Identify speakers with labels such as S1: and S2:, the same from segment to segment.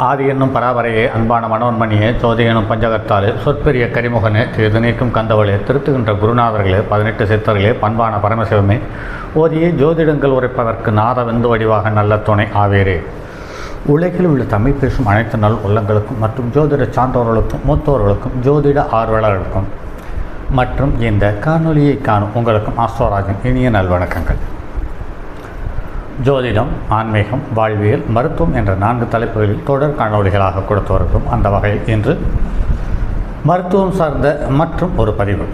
S1: ஆதி என்னும் பராபரையே, அன்பான மனோன்மணியே, ஜோதி எனும் பஞ்சகத்தாலே, சொற்பெரிய கரிமுகனே, இது நீக்கும் கந்தவளே, திருத்துகின்ற குருநாதர்களே, 18 சித்தர்களே, பண்பான பரமசிவமே, ஓதியே ஜோதிடங்கள் உரைப்பதற்கு நாத வெந்து வடிவாக நல்ல துணை ஆவேரே. உலகில் உள்ள தமிழ் பேசும் அனைத்து நல் உள்ளங்களுக்கும் மற்றும் ஜோதிட சான்றோர்களுக்கும் மூத்தோர்களுக்கும் ஜோதிட ஆர்வலர்களுக்கும் மற்றும் இந்த காணொலியை காணும் உங்களுக்கும் ஆஸ்ட்ரோராஜின் இனிய நல்வணக்கங்கள். ஜோதிடம், ஆன்மீகம், வாழ்வியல், மருத்துவம் என்ற 4 தலைப்புகளில் தொடர் காணொலிகளாக கொடுத்து வருகிறோம். அந்த வகையில் இன்று மருத்துவம் சார்ந்த மற்றும் ஒரு பதிவு.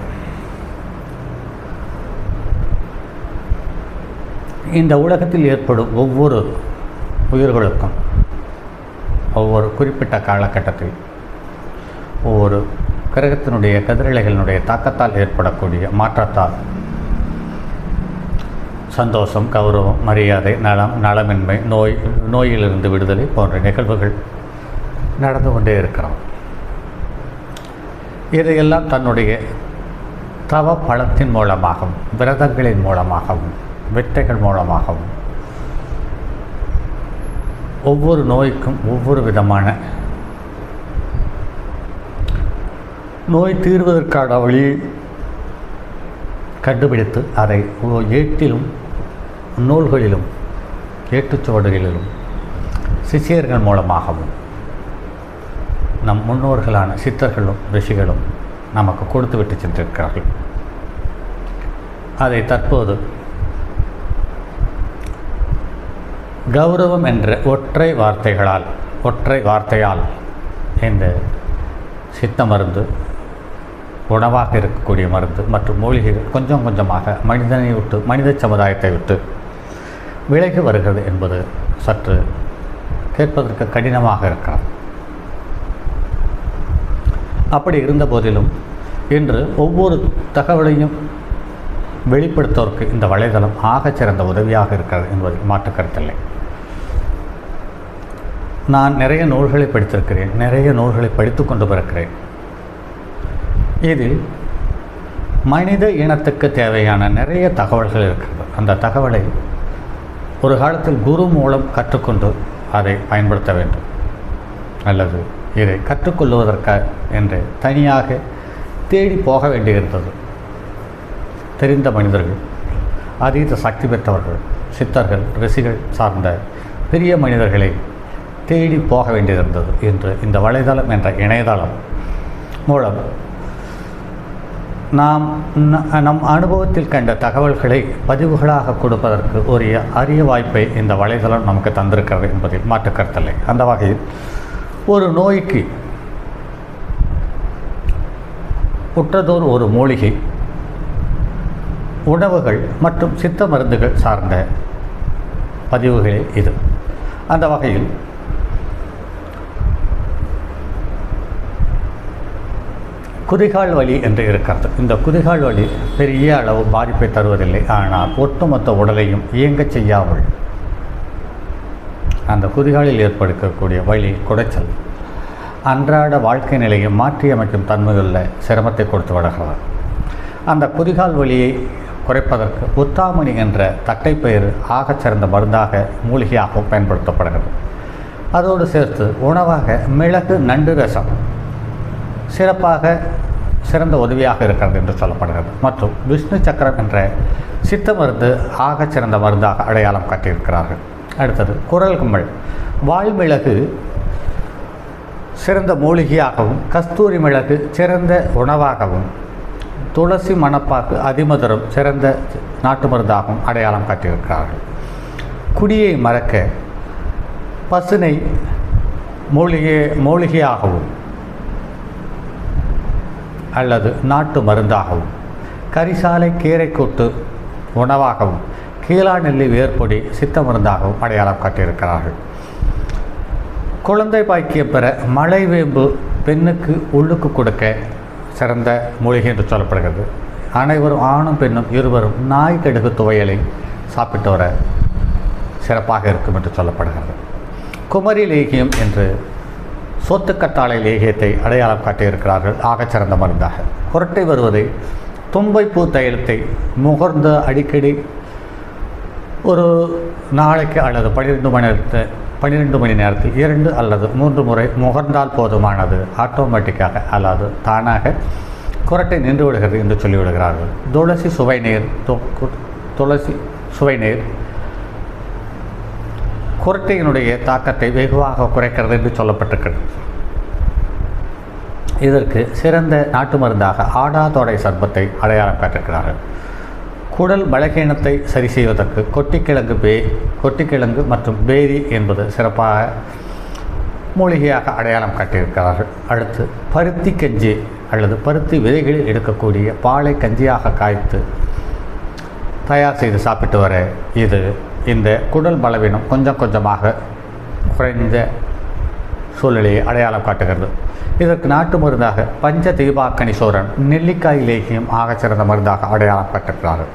S1: இந்த உலகத்தில் ஏற்படும் ஒவ்வொரு உயிர்களுக்கும் ஒவ்வொரு குறிப்பிட்ட காலகட்டத்தில் ஒவ்வொரு கிரகத்தினுடைய கதிரலைகளினுடைய தாக்கத்தால் ஏற்படக்கூடிய மாற்றத்தால் சந்தோஷம், கௌரவம், மரியாதை, நலம், நலமின்மை, நோயிலிருந்து விடுதலை போன்ற நிகழ்வுகள் நடந்து கொண்டே இருக்கிறோம். இதையெல்லாம் தன்னுடைய தவ பலத்தின் மூலமாகவும் விரதங்களின் மூலமாகவும் வித்தைகள் மூலமாகவும் ஒவ்வொரு நோய்க்கும் ஒவ்வொரு விதமான நோய் தீர்வதற்கான வழியை கண்டுபிடித்து அதை ஏட்டிலும் நூல்களிலும் ஏட்டுச்சுவடுகளிலும் சிஷியர்கள் மூலமாகவும் நம் முன்னோர்களான சித்தர்களும் ரிஷிகளும் நமக்கு கொடுத்து விட்டு சென்றிருக்கிறார்கள். அதை தற்போது கௌரவம் என்ற ஒற்றை வார்த்தையால் இந்த சித்த மருந்து, உணவாக இருக்கக்கூடிய மருந்து மற்றும் மூலிகைகள் கொஞ்சம் கொஞ்சமாக மனிதனை விட்டு, மனித சமுதாயத்தை விட்டு விலகி வருகிறது என்பது சற்று கேட்பதற்கு கடினமாக இருக்கிறது. அப்படி இருந்த போதிலும் இன்று ஒவ்வொரு தகவலையும் வெளிப்படுத்துவதற்கு இந்த வலைதளம் ஆகச்சிறந்த உதவியாக இருக்கிறது என்பதில் மாற்றுக்கருத்தில்லை. நான் நிறைய நூல்களை படித்திருக்கிறேன், நிறைய நூல்களை படித்து கொண்டு பிறக்கிறேன். இதில் மனித இனத்துக்கு தேவையான நிறைய தகவல்கள் இருக்கிறது. அந்த தகவலை ஒரு காலத்தில் குரு மூலம் கற்றுக்கொண்டு அதை பயன்படுத்த வேண்டும், அல்லது இதை கற்றுக்கொள்வதற்காக என்று தனியாக தேடி போக வேண்டியிருந்தது. தெரிந்த மனிதர்கள், அதீத சக்தி பெற்றவர்கள், சித்தர்கள், ரிஷிகள் சார்ந்த பெரிய மனிதர்களை தேடி போக வேண்டியிருந்தது. இன்று இந்த வலைதளம் என்ற இணையதளம் மூலம் நாம் நம் அனுபவத்தில் கண்ட தகவல்களை பதிவுகளாக கொடுப்பதற்கு ஒரு அரிய வாய்ப்பை இந்த வலைதளம் நமக்கு தந்திருக்கிறது என்பதில் மாற்றுக்கருத்தில்லை. அந்த வகையில் ஒரு நோய்க்கு உற்றதோர் ஒரு மூலிகை, உணவுகள் மற்றும் சித்த மருந்துகள் சார்ந்த பதிவுகளே இது. அந்த வகையில் குதிகால் வலி என்று இருக்கிறது. இந்த குதிகால் வலி பெரிய அளவு பாதிப்பை தருவதில்லை, ஆனால் ஒட்டுமொத்த உடலையும் இயங்கச் செய்யாமல் அந்த குதிகாலில் ஏற்படுத்தக்கூடிய வலி, குடைச்சல் அன்றாட வாழ்க்கை நிலையை மாற்றியமைக்கும் தன்மையுள்ள சிரமத்தை கொடுத்து வருகிறது. அந்த குதிகால் வலியை குறைப்பதற்கு உத்தாமணி என்ற தட்டைப்பயிறு ஆகச்சிறந்த மருந்தாக, மூலிகையாக பயன்படுத்தப்படுகிறது. அதோடு சேர்த்து உணவாக மிளகு, நண்டு ரசம் சிறந்த உதவியாக இருக்கிறது என்று சொல்லப்படுகிறது. மற்றும் விஷ்ணு சக்கரம் என்ற சித்த மருந்து ஆகச்சிறந்த மருந்தாக அடையாளம் காட்டியிருக்கிறார்கள். அடுத்தது குரல் கும்பல், வால்மிளகு சிறந்த மூலிகையாகவும், கஸ்தூரி மிளகு சிறந்த உணவாகவும், துளசி மணப்பாக்கு அதிமதுரம் சிறந்த நாட்டு மருந்தாகவும் அடையாளம் காட்டியிருக்கிறார்கள். குடியை மறக்க பசுனை மூலிகையாகவும் அல்லது நாட்டு மருந்தாகவும், கரிசாலை கீரைக்கூட்டு உணவாகவும், கீழா நெல்லி வேர்பொடி சித்த மருந்தாகவும் அடையாளம் காட்டியிருக்கிறார்கள். குழந்தை பாக்கியம் பெற மலைவேம்பு பெண்ணுக்கு உள்ளுக்கு கொடுக்க சிறந்த மூலிகை என்று சொல்லப்படுகிறது. அனைவரும், ஆணும் பெண்ணும் இருவரும் நாய் கடுகு துவையலை சாப்பிட்டு வர சிறப்பாக இருக்கும் என்று சொல்லப்படுகிறது. குமரி லேகியம் என்று சோத்துக்கத்தாழை லேகியத்தை அடையாளம் காட்டியிருக்கிறார்கள் ஆகச்சிறந்த மருந்தாக. குரட்டை வருவதை தும்பைப்பூ தைலத்தை முகர்ந்து அடிக்கடி ஒரு நாளைக்கு அல்லது 12 மணி நேரத்தை 12 மணி நேரத்தில் 2 அல்லது 3 முறை முகர்ந்தால் போதுமானது. ஆட்டோமேட்டிக்காக அல்லது தானாக குரட்டை நின்று விடுகிறது என்று சொல்லிவிடுகிறார்கள். துளசி சுவைநீர் குரட்டையினுடைய தாக்கத்தை வெகுவாக குறைக்கிறது என்று சொல்லப்பட்டிருக்கிறது. இதற்கு சிறந்த நாட்டு மருந்தாக ஆடாதோடை சர்பத்தை அடையாளம் காட்டியிருக்கிறார்கள். குடல் பலகீனத்தை சரி செய்வதற்கு கொட்டிக்கிழங்கு மற்றும் பேரி என்பது சிறப்பாக மூலிகையாக அடையாளம் காட்டியிருக்கிறார்கள். அடுத்து பருத்தி கஞ்சி அல்லது பருத்தி விதைகளில் எடுக்கக்கூடிய பாலை கஞ்சியாக காய்த்து தயார் செய்து சாப்பிட்டு வர இது இந்த குடல் பலவீனம் கொஞ்சம் கொஞ்சமாக குறைந்த சூழ்நிலையை அடையாளம் காட்டுகிறது. இதற்கு நாட்டு மருந்தாக பஞ்ச தீபாக்கனி சோரன் நெல்லிக்காய் லேகியம் ஆகச்சிறந்த மருந்தாக அடையாளம் காட்டுகிறார்கள்.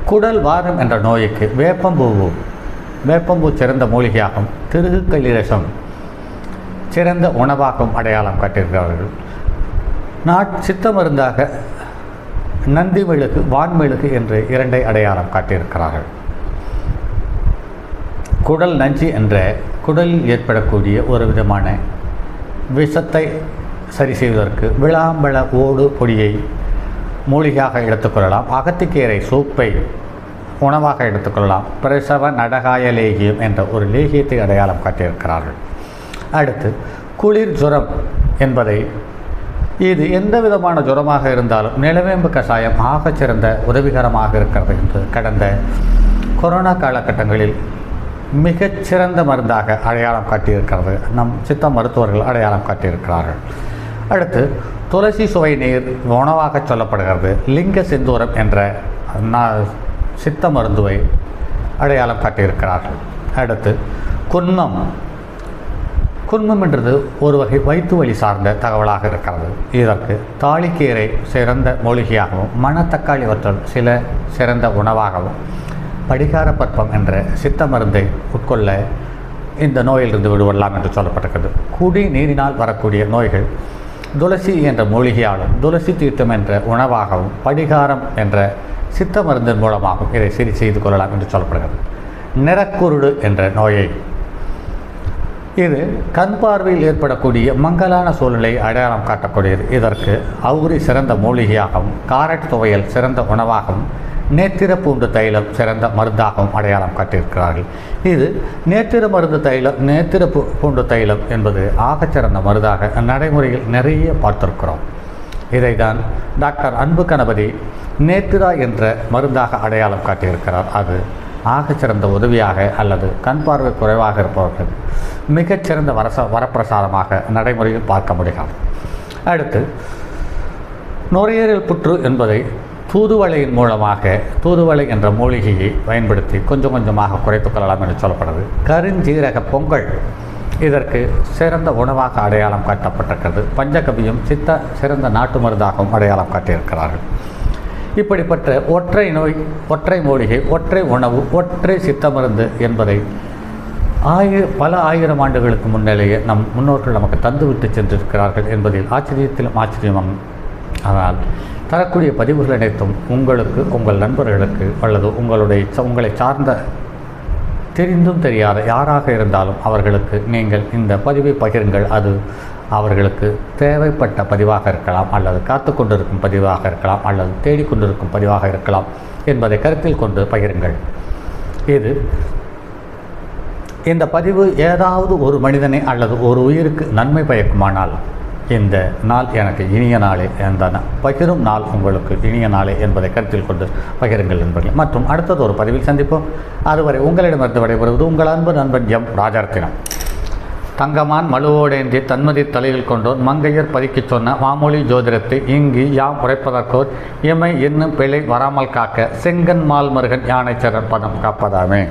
S1: குடல் வாதம் என்ற நோய்க்கு வேப்பம்பூ சிறந்த மூலிகையாகவும் திருகு கலிரசம் சிறந்த உணவாகவும் அடையாளம் காட்டியிருக்கிறார்கள். சித்த மருந்தாக நந்தி மெழுகு வான்மெழுகு என்று 2 அடையாளம் காட்டியிருக்கிறார்கள். குடல் நஞ்சு என்ற குடலில் ஏற்படக்கூடிய ஒரு விதமான விஷத்தை சரி செய்வதற்கு விளாம்பழ ஓடு பொடியை மூலிகையாக எடுத்துக்கொள்ளலாம். அகத்திக்கீரை சூப்பை உணவாக எடுத்துக்கொள்ளலாம். பிரசவ நடகாய லேகியம் என்ற ஒரு லேகியத்தை அடையாளம் காட்டியிருக்கிறார்கள். அடுத்து குளிர் ஜுரம் என்பதை இது எந்த விதமான ஜுரமாக இருந்தாலும் நிலவேம்பு கஷாயம் ஆகச்சிறந்த உதவிகரமாக இருக்கிறது என்று கடந்த கொரோனா காலகட்டங்களில் மிகச்சிறந்த மருந்தாக அடையாளம் காட்டியிருக்கிறது நம் சித்த மருத்துவர்கள் அடையாளம் காட்டியிருக்கிறார்கள். அடுத்து துளசி சுவை நீர் உணவாக சொல்லப்படுகிறது. லிங்க சிந்தூரம் என்ற சித்த மருந்துவை அடையாளம் காட்டியிருக்கிறார்கள். அடுத்து குன்மம் என்றது ஒரு வகை வயிற்று வலி சார்ந்த தகவலாக இருக்கிறது. இதற்கு தாளிக்கீரை சிறந்த மூலிகையாகவும் மணத்தக்காளி வற்றல் சில சிறந்த உணவாகவும் படிகார பற்பம் என்ற சித்த மருந்தை உட்கொள்ள இந்த நோயிலிருந்து விடுபடலாம் என்று சொல்லப்பட்டிருக்கிறது. குடி நீரினால் வரக்கூடிய நோய்கள் துளசி என்ற மூலிகையாலும் துளசி தீர்த்தம் என்ற உணவாகவும் படிகாரம் என்ற சித்த மருந்தின் மூலமாகவும் இதை சரி செய்து கொள்ளலாம் என்று சொல்லப்படுகிறது. நிறக்குருடு என்ற நோயை இது கண் பார்வையில் ஏற்படக்கூடிய மங்கலான சூழ்நிலை அடையாளம் காட்டக்கூடியது. இதற்கு அவுரி சிறந்த மூலிகையாகவும் காரட் துவையல் சிறந்த உணவாகவும் நேத்திர பூண்டு தைலம் சிறந்த மருந்தாகவும் அடையாளம் காட்டியிருக்கிறார்கள். இது நேத்திர பூண்டு தைலம் என்பது ஆகச்சிறந்த மருந்தாக நடைமுறையில் நிறைய பார்த்திருக்கிறோம். இதைதான் டாக்டர் அன்பு கணபதி நேத்திரா என்ற மருந்தாக அடையாளம் காட்டியிருக்கிறார். அது ஆகச்சிறந்த உதவியாக அல்லது கண் பார்வை குறைவாக இருப்பவர்கள் மிகச்சிறந்த வரப்பிரசாதமாக நடைமுறையில் பார்க்க முடியாது. அடுத்து நுரையீரல் புற்று என்பதை தூதுவளையின் மூலமாக தூதுவளை என்ற மூலிகையை பயன்படுத்தி கொஞ்சம் கொஞ்சமாக குறைத்து கொள்ளலாம் என்று சொல்லப்படுறது. கருஞ்சீரக பொங்கல் இதற்கு சிறந்த உணவாக அடையாளம் காட்டப்பட்டிருக்கிறது. பஞ்சகவியும் சிறந்த நாட்டு மருந்தாகவும் அடையாளம் காட்டியிருக்கிறார்கள். இப்படிப்பட்ட ஒற்றை மூலிகை, ஒற்றை உணவு, ஒற்றை சித்த மருந்து என்பதை பல ஆயிரம் ஆண்டுகளுக்கு முன்னிலேயே நம் முன்னோர்கள் நமக்கு தந்துவிட்டு சென்றிருக்கிறார்கள் என்பதில் ஆச்சரியத்திலும் ஆச்சரியமாகும். ஆனால் தரக்கூடிய பதிவுகள் அனைத்தும் உங்களுக்கு, உங்கள் நண்பர்களுக்கு அல்லது உங்களை சார்ந்த தெரிந்தும் தெரியாத யாராக இருந்தாலும் அவர்களுக்கு நீங்கள் இந்த பதிவை பகிருங்கள். அது அவர்களுக்கு தேவைப்பட்ட பதிவாக இருக்கலாம், அல்லது காத்து கொண்டிருக்கும் பதிவாக இருக்கலாம், அல்லது தேடிக்கொண்டிருக்கும் பதிவாக இருக்கலாம் என்பதை கருத்தில் கொண்டு பகிருங்கள். இந்த பதிவு ஏதாவது ஒரு மனிதனை அல்லது ஒரு உயிருக்கு நன்மை பயக்குமானால் இந்த நாள் எனக்கு இனிய நாளே, அந்த பகிரும் நாள் உங்களுக்கு இனிய நாளே என்பதை கருத்தில் கொண்டு பகிருங்கள் என்பர்கள். மற்றும் அடுத்தது ஒரு பதிவில் சந்திப்போம். அதுவரை உங்களிடமிருந்து விடைபெறுவது உங்கள் அன்பு நண்பன் எம் ராஜரத்தினம். தங்கமான் மழுவோடேந்தி தன்மதி தலையில் கொண்டோர் மங்கையர் பதிக்கிச் சொன்ன மாமொழி ஜோதிடத்தை இங்கு யாம் உரைப்பதற்கோர் இமை என்னும் பிழை வராமல் காக்க செங்கன் மால் மருகன் யானைச்சரன் பதம் காப்பதாமே.